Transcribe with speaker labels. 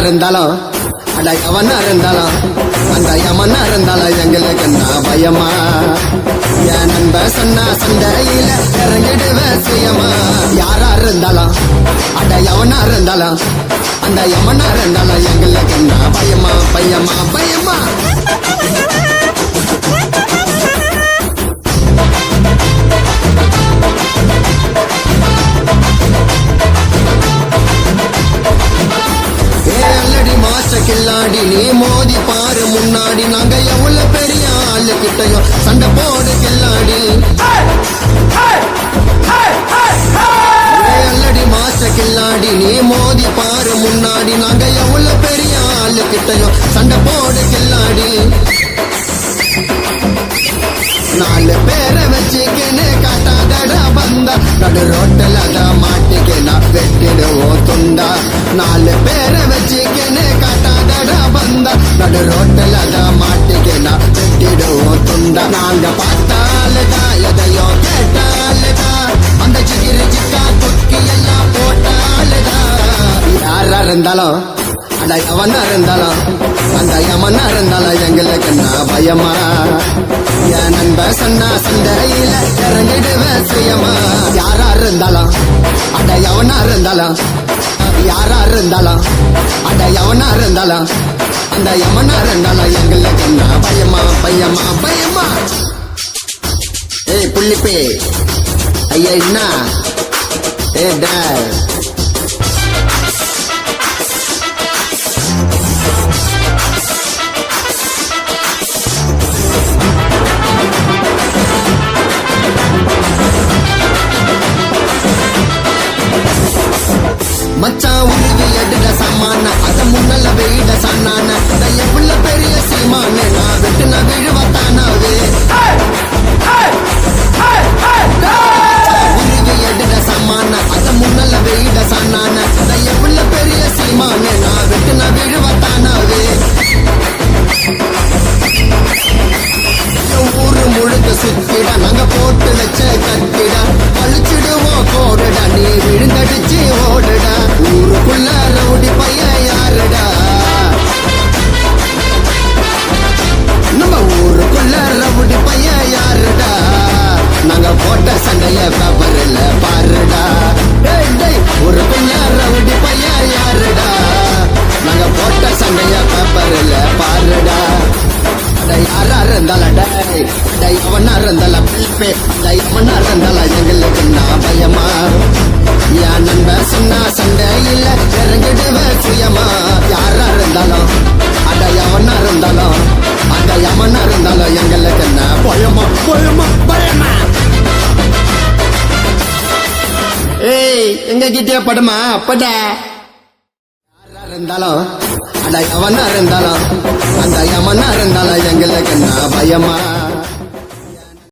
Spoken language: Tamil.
Speaker 1: இருந்தாலும் அட எவனா இருந்தாலும் அந்த யமனா இருந்தாலும் எங்களுக்கு என்ன பயமா என் நண்ப சொன்னா சண்டையில இறங்கிடுவேன் சுயமா யாரா இருந்தாலும் அட எவனா இருந்தாலும் அந்த யமனா இருந்தாலும் எங்களுக்கு என்ன பயமா பயமா பயமா கில்லாடி நீ மோதி பாரு முன்னாடி நாங்க எவ்வளவு பெரிய ஆளு கிட்டையும் சண்டை போடு கில்லாடி அல்லடி மாஸ்டர் கில்லாடி நீ மோதி பாரு முன்னாடி நாங்க எவ்வளவு பெரிய ஆளு கிட்டையும் சண்டை போடு கில்லாடி நாலு பேரை வச்சுக்கின்னு காட்டாதடா வந்தா நடு ரோட்டில் அத மாட்டிக்கினா வெட்டிடுவோம் துண்டா நாலு பேரை வச்சுக்கின்னு காட்டாதடா வந்தா நடு ரோட்டில் அத மாட்டிக்கினா வெட்டிடுவோம் துண்டா நாங்க பார்த்தாலுதா எதையோ கேட்டாலுதா அந்த சிகிரி சிக்கா கொக்கி எல்லாம் போட்டாலுதா யாரா இருந்தாலும் அட எவனா இருந்தாலும் அந்த யமனா இருந்தாலும் எங்களுக்கு என்ன பயமா என் நண்ப சொன்னா சண்டையில இறங்கிடுவேன் சுயமா யாரா இருந்தாலும் அட எவனா இருந்தாலும் யாரா இருந்தாலும் அட எவனா இருந்தாலும் அந்த யமனா இருந்தாலும் எங்களுக்கு என்ன பயமா பயமா பயமா ஏய் புள்ளிப்பே ஐயா என்ன ஏ டேய் மச்சான் உருவி எடுட சமான அத முன்னல வெயிட சன்னான எவ்வளவு பெரிய சீமான நான் விட்டு நான் விழுவத்தானாவே உருவி எடுட சமான அத முன்னல வெயிட சன்னான எவ்வளவு பெரிய சீமான நான் விட்டு நான் விழுவத்தானாவே ஊரு முழுக்க சுத்திட நாங்க போட்டு வச்ச கட்டிட பழிச்சிடுவோம் கோடுடா நீ விழுந்தடிச்சு ஓடுடா ஊருக்குள்ள ரவுடி பையன் யாருடா நம்ம ஊருக்குள்ள ரவுடி பையன் யாருடா நாங்க போட்ட சண்டைய பேப்பர்ல பாருடா ஊருக்குள்ள ரவுடி பையன் யாருடா நாங்க போட்ட சண்டைய பேப்பர்ல பாருடா யாரா இருந்தாலும் டைவனா இருந்தாலும் பில்பே டைவனா இருந்தாலும் எங்களுக்கு நான் பயமா என் நண்பர் சொன்னா சண்டையில இறங்கிடுவேன் சுயமா யாரா இருந்தாலும் அட எவனா இருந்தாலும் அட யமனா இருந்தாலும் எங்களுக்கு என்ன பயமா பயமா பயமா ஏய் எங்க கிட்டே படுமா பட இருந்தாலும் அட எவனா இருந்தாலும் அந்த யமனா இருந்தாலும் எங்களுக்கு என்ன பயமா